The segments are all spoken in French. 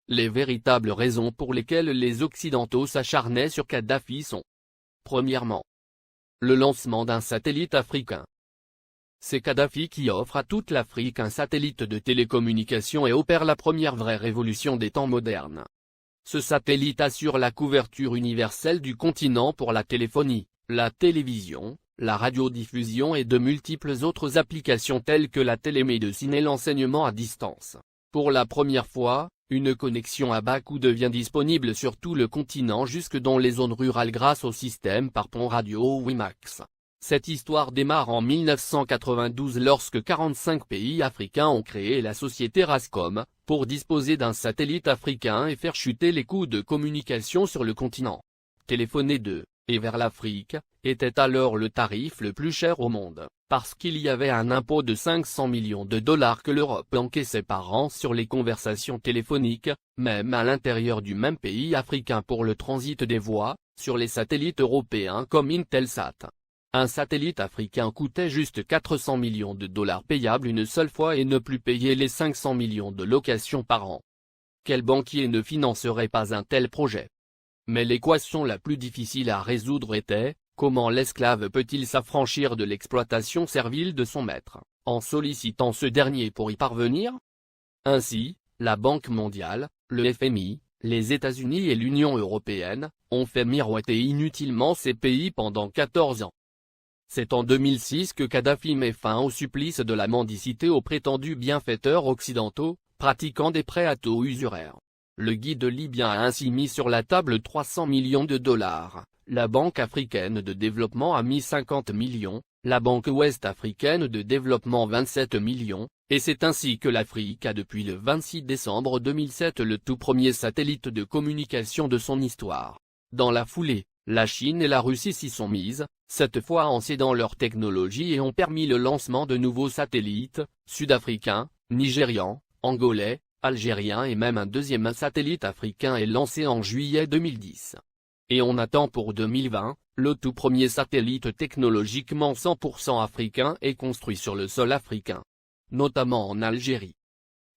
Les véritables raisons pour lesquelles les Occidentaux s'acharnaient sur Kadhafi sont: premièrement, le lancement d'un satellite africain. C'est Kadhafi qui offre à toute l'Afrique un satellite de télécommunication et opère la première vraie révolution des temps modernes. Ce satellite assure la couverture universelle du continent pour la téléphonie, la télévision, la radiodiffusion et de multiples autres applications telles que la télémédecine et l'enseignement à distance. Pour la première fois, une connexion à bas coût devient disponible sur tout le continent jusque dans les zones rurales grâce au système par pont radio WiMAX. Cette histoire démarre en 1992 lorsque 45 pays africains ont créé la société Rascom, pour disposer d'un satellite africain et faire chuter les coûts de communication sur le continent. Téléphoner de et vers l'Afrique était alors le tarif le plus cher au monde, parce qu'il y avait un impôt de 500 millions de dollars que l'Europe encaissait par an sur les conversations téléphoniques, même à l'intérieur du même pays africain pour le transit des voix, sur les satellites européens comme Intelsat. Un satellite africain coûtait juste 400 millions de dollars payables une seule fois et ne plus payer les 500 millions de locations par an. Quel banquier ne financerait pas un tel projet? Mais l'équation la plus difficile à résoudre était: comment l'esclave peut-il s'affranchir de l'exploitation servile de son maître, en sollicitant ce dernier pour y parvenir? Ainsi, la Banque mondiale, le FMI, les États-Unis et l'Union européenne, ont fait miroiter inutilement ces pays pendant 14 ans. C'est en 2006 que Kadhafi met fin au supplice de la mendicité aux prétendus bienfaiteurs occidentaux, pratiquant des prêts à taux usuraires. Le guide libyen a ainsi mis sur la table 300 millions de dollars, la Banque africaine de développement a mis 50 millions, la Banque ouest-africaine de développement 27 millions, et c'est ainsi que l'Afrique a depuis le 26 décembre 2007 le tout premier satellite de communication de son histoire. Dans la foulée, la Chine et la Russie s'y sont mises, cette fois en cédant leur technologie et ont permis le lancement de nouveaux satellites, sud-africains, nigérians, angolais, algériens et même un deuxième satellite africain est lancé en juillet 2010. Et on attend pour 2020, le tout premier satellite technologiquement 100% africain est construit sur le sol africain, notamment en Algérie.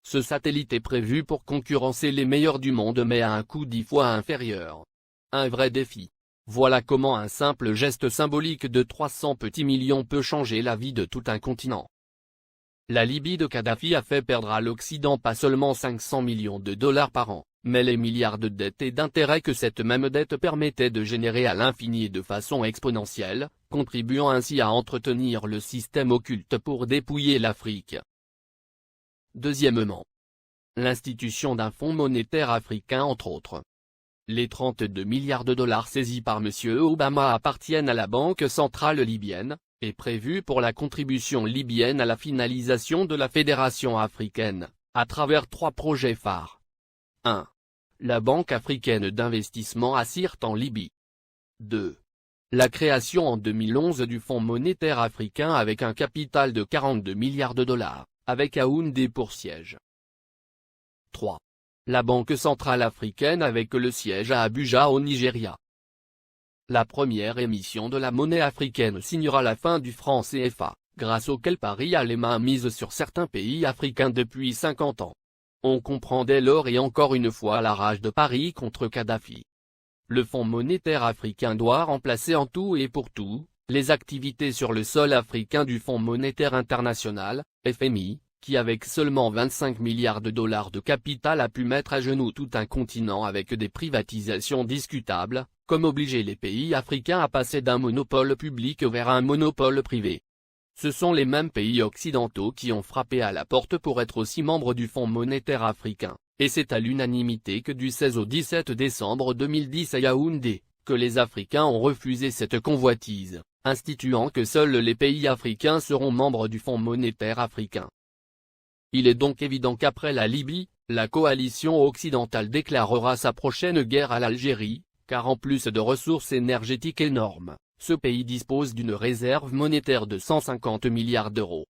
Ce satellite est prévu pour concurrencer les meilleurs du monde mais à un coût 10 fois inférieur. Un vrai défi. Voilà comment un simple geste symbolique de 300 petits millions peut changer la vie de tout un continent. La Libye de Kadhafi a fait perdre à l'Occident pas seulement 500 millions de dollars par an, mais les milliards de dettes et d'intérêts que cette même dette permettait de générer à l'infini et de façon exponentielle, contribuant ainsi à entretenir le système occulte pour dépouiller l'Afrique. Deuxièmement, l'institution d'un fonds monétaire africain entre autres. Les 32 milliards de dollars saisis par M. Obama appartiennent à la Banque centrale libyenne, et prévus pour la contribution libyenne à la finalisation de la Fédération africaine, à travers 3 projets phares. 1. La Banque africaine d'investissement à Sirte en Libye. 2. La création en 2011 du Fonds monétaire africain avec un capital de 42 milliards de dollars, avec Yaoundé pour siège. 3. La Banque centrale africaine avec le siège à Abuja au Nigeria. La première émission de la monnaie africaine signera la fin du franc CFA, grâce auquel Paris a les mains mises sur certains pays africains depuis 50 ans. On comprend dès lors et encore une fois la rage de Paris contre Kadhafi. Le Fonds monétaire africain doit remplacer en tout et pour tout, les activités sur le sol africain du Fonds monétaire international, FMI, qui avec seulement 25 milliards de dollars de capital a pu mettre à genoux tout un continent avec des privatisations discutables, comme obliger les pays africains à passer d'un monopole public vers un monopole privé. Ce sont les mêmes pays occidentaux qui ont frappé à la porte pour être aussi membres du Fonds monétaire africain, et c'est à l'unanimité que du 16 au 17 décembre 2010 à Yaoundé, que les Africains ont refusé cette convoitise, instituant que seuls les pays africains seront membres du Fonds monétaire africain. Il est donc évident qu'après la Libye, la coalition occidentale déclarera sa prochaine guerre à l'Algérie, car en plus de ressources énergétiques énormes, ce pays dispose d'une réserve monétaire de 150 milliards d'euros.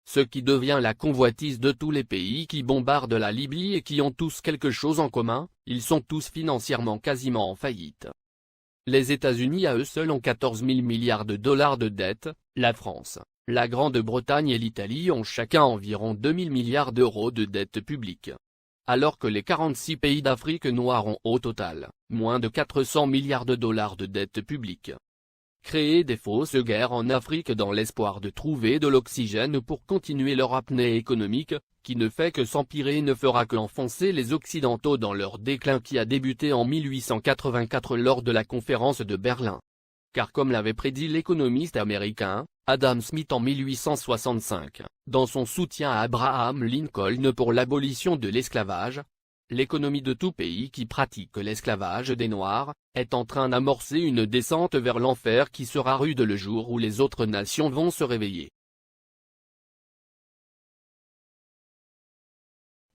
Ce qui devient la convoitise de tous les pays qui bombardent la Libye et qui ont tous quelque chose en commun, ils sont tous financièrement quasiment en faillite. Les États-Unis à eux seuls ont 14 000 milliards de dollars de dette, la France, la Grande-Bretagne et l'Italie ont chacun environ 2 000 milliards d'euros de dette publique. alors que les 46 pays d'Afrique noire ont au total, moins de 400 milliards de dollars de dette publique. Créer des fausses guerres en Afrique dans l'espoir de trouver de l'oxygène pour continuer leur apnée économique, qui ne fait que s'empirer et ne fera qu'enfoncer les Occidentaux dans leur déclin qui a débuté en 1884 lors de la conférence de Berlin. Car comme l'avait prédit l'économiste américain, Adam Smith en 1865, dans son soutien à Abraham Lincoln pour l'abolition de l'esclavage, l'économie de tout pays qui pratique l'esclavage des Noirs, est en train d'amorcer une descente vers l'enfer qui sera rude le jour où les autres nations vont se réveiller.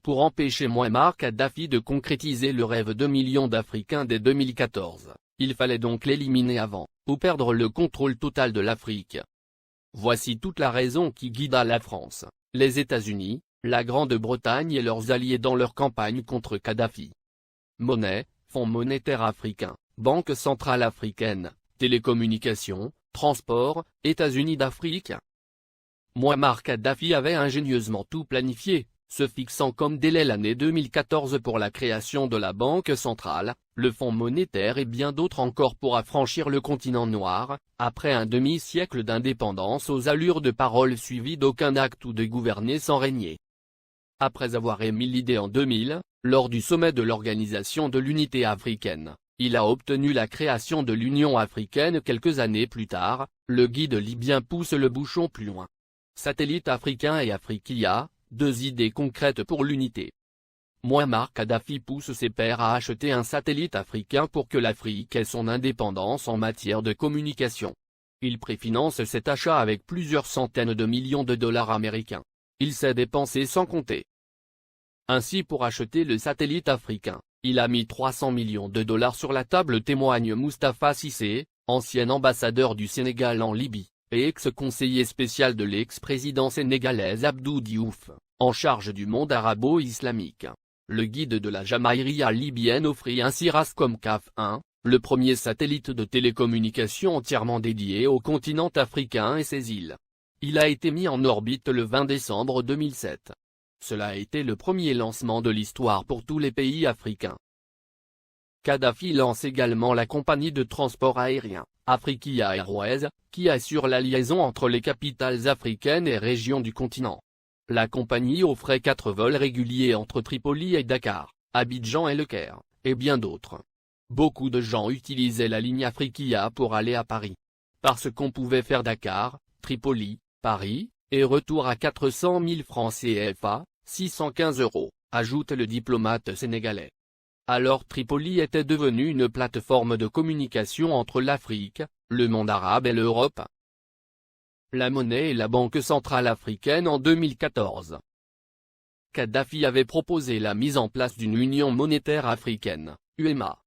Pour empêcher Mouammar Kadhafi de concrétiser le rêve de millions d'Africains dès 2014, il fallait donc l'éliminer avant, ou perdre le contrôle total de l'Afrique. Voici toute la raison qui guida la France, les États-Unis, la Grande-Bretagne et leurs alliés dans leur campagne contre Kadhafi. Monnaie, Fonds monétaire africain, Banque centrale africaine, télécommunications, transport, États-Unis d'Afrique. Mouammar Kadhafi avait ingénieusement tout planifié, se fixant comme délai l'année 2014 pour la création de la Banque centrale, le Fonds monétaire et bien d'autres encore pour affranchir le continent noir, après un demi-siècle d'indépendance aux allures de paroles suivies d'aucun acte ou de gouverner sans régner. Après avoir émis l'idée en 2000, lors du sommet de l'Organisation de l'Unité africaine, il a obtenu la création de l'Union africaine quelques années plus tard, le guide libyen pousse le bouchon plus loin. Satellite africain et Afriquia, deux idées concrètes pour l'unité. Mouammar Kadhafi pousse ses pairs à acheter un satellite africain pour que l'Afrique ait son indépendance en matière de communication. Il préfinance cet achat avec plusieurs centaines de millions de dollars américains. Il s'est dépensé sans compter. Ainsi pour acheter le satellite africain, il a mis 300 millions de dollars sur la table, témoigne Moustapha Cissé, ancien ambassadeur du Sénégal en Libye, et ex-conseiller spécial de l'ex-président sénégalais Abdou Diouf, en charge du monde arabo-islamique. Le guide de la Jamaïria libyenne offrit ainsi Rascom CAF 1, le premier satellite de télécommunication entièrement dédié au continent africain et ses îles. Il a été mis en orbite le 20 décembre 2007. Cela a été le premier lancement de l'histoire pour tous les pays africains. Kadhafi lance également la compagnie de transport aérien, Afriquia Airways, qui assure la liaison entre les capitales africaines et régions du continent. La compagnie offrait 4 vols réguliers entre Tripoli et Dakar, Abidjan et Le Caire, et bien d'autres. Beaucoup de gens utilisaient la ligne Afriquia pour aller à Paris. Parce qu'on pouvait faire Dakar, Tripoli, Paris, et retour à 400 000 francs CFA, 615 €, ajoute le diplomate sénégalais. Alors Tripoli était devenue une plateforme de communication entre l'Afrique, le monde arabe et l'Europe. La monnaie et la Banque centrale africaine en 2014. Kadhafi avait proposé la mise en place d'une union monétaire africaine, UEMA.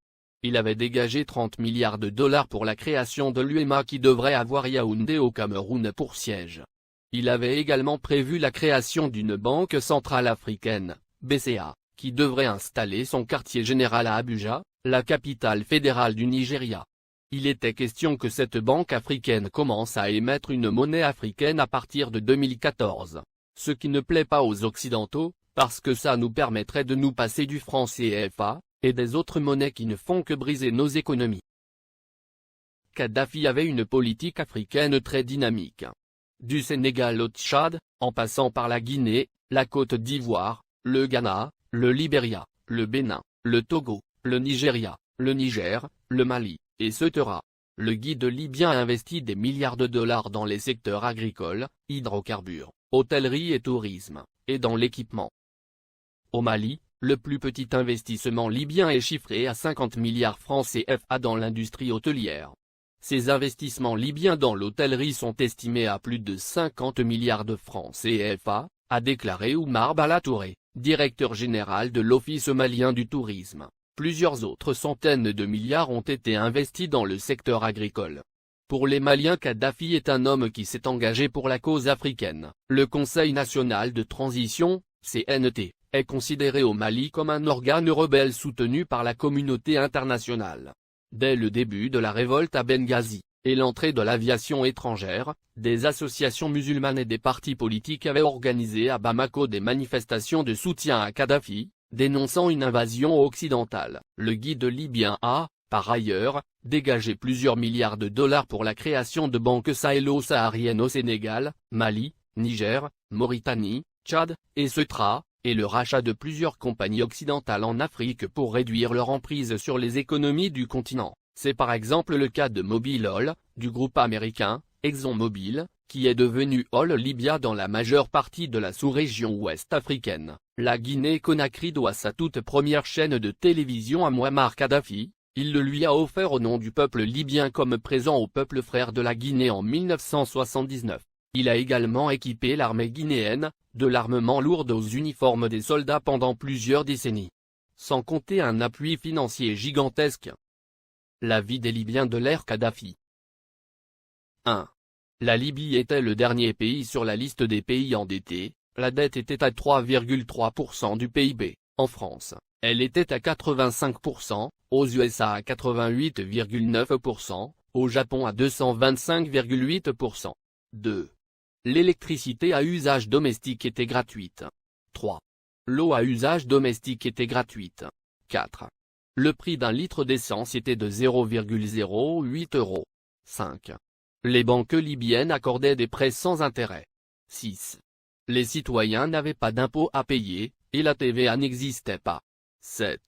Il avait dégagé 30 milliards de dollars pour la création de l'UEMA qui devrait avoir Yaoundé au Cameroun pour siège. Il avait également prévu la création d'une Banque centrale africaine, BCA, qui devrait installer son quartier général à Abuja, la capitale fédérale du Nigeria. Il était question que cette banque africaine commence à émettre une monnaie africaine à partir de 2014, ce qui ne plaît pas aux Occidentaux, parce que ça nous permettrait de nous passer du franc CFA, et des autres monnaies qui ne font que briser nos économies. Kadhafi avait une politique africaine très dynamique. Du Sénégal au Tchad, en passant par la Guinée, la Côte d'Ivoire, le Ghana, le Libéria, le Bénin, le Togo, le Nigeria, le Niger, le Mali, etc. Le guide libyen a investi des milliards de dollars dans les secteurs agricoles, hydrocarbures, hôtellerie et tourisme, et dans l'équipement. Au Mali, le plus petit investissement libyen est chiffré à 50 milliards francs CFA dans l'industrie hôtelière. Ces investissements libyens dans l'hôtellerie sont estimés à plus de 50 milliards de francs CFA, a déclaré Oumar Balatouré, directeur général de l'Office malien du tourisme. Plusieurs autres centaines de milliards ont été investis dans le secteur agricole. Pour les Maliens, Kadhafi est un homme qui s'est engagé pour la cause africaine. Le Conseil national de transition, CNT, est considéré au Mali comme un organe rebelle soutenu par la communauté internationale. Dès le début de la révolte à Benghazi, et l'entrée de l'aviation étrangère, des associations musulmanes et des partis politiques avaient organisé à Bamako des manifestations de soutien à Kadhafi, dénonçant une invasion occidentale. Le guide libyen a, par ailleurs, dégagé plusieurs milliards de dollars pour la création de banques sahélo-sahariennes au Sénégal, Mali, Niger, Mauritanie, Tchad, et Ceuta, et le rachat de plusieurs compagnies occidentales en Afrique pour réduire leur emprise sur les économies du continent. C'est par exemple le cas de Mobil Oil, du groupe américain, ExxonMobil, qui est devenu Oil Libya dans la majeure partie de la sous-région ouest africaine. La Guinée-Conakry doit sa toute première chaîne de télévision à Mouammar Kadhafi. Il le lui a offert au nom du peuple libyen comme présent au peuple frère de la Guinée en 1979. Il a également équipé l'armée guinéenne, de l'armement lourd aux uniformes des soldats pendant plusieurs décennies. Sans compter un appui financier gigantesque. La vie des Libyens de l'ère Kadhafi. 1. La Libye était le dernier pays sur la liste des pays endettés, la dette était à 3,3% du PIB, en France, elle était à 85%, aux USA à 88,9%, au Japon à 225,8%. 2. L'électricité à usage domestique était gratuite. 3. L'eau à usage domestique était gratuite. 4. Le prix d'un litre d'essence était de 0,08 €. 5. Les banques libyennes accordaient des prêts sans intérêt. 6. Les citoyens n'avaient pas d'impôts à payer, et la TVA n'existait pas. 7.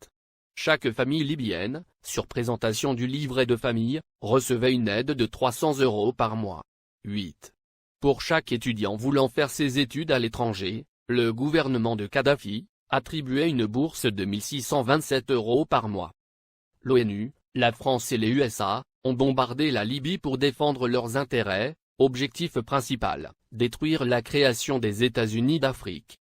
Chaque famille libyenne, sur présentation du livret de famille, recevait une aide de 300 € par mois. 8. Pour chaque étudiant voulant faire ses études à l'étranger, le gouvernement de Kadhafi attribuait une bourse de 1627 € par mois. L'ONU, la France et les USA ont bombardé la Libye pour défendre leurs intérêts, objectif principal, détruire la création des États-Unis d'Afrique.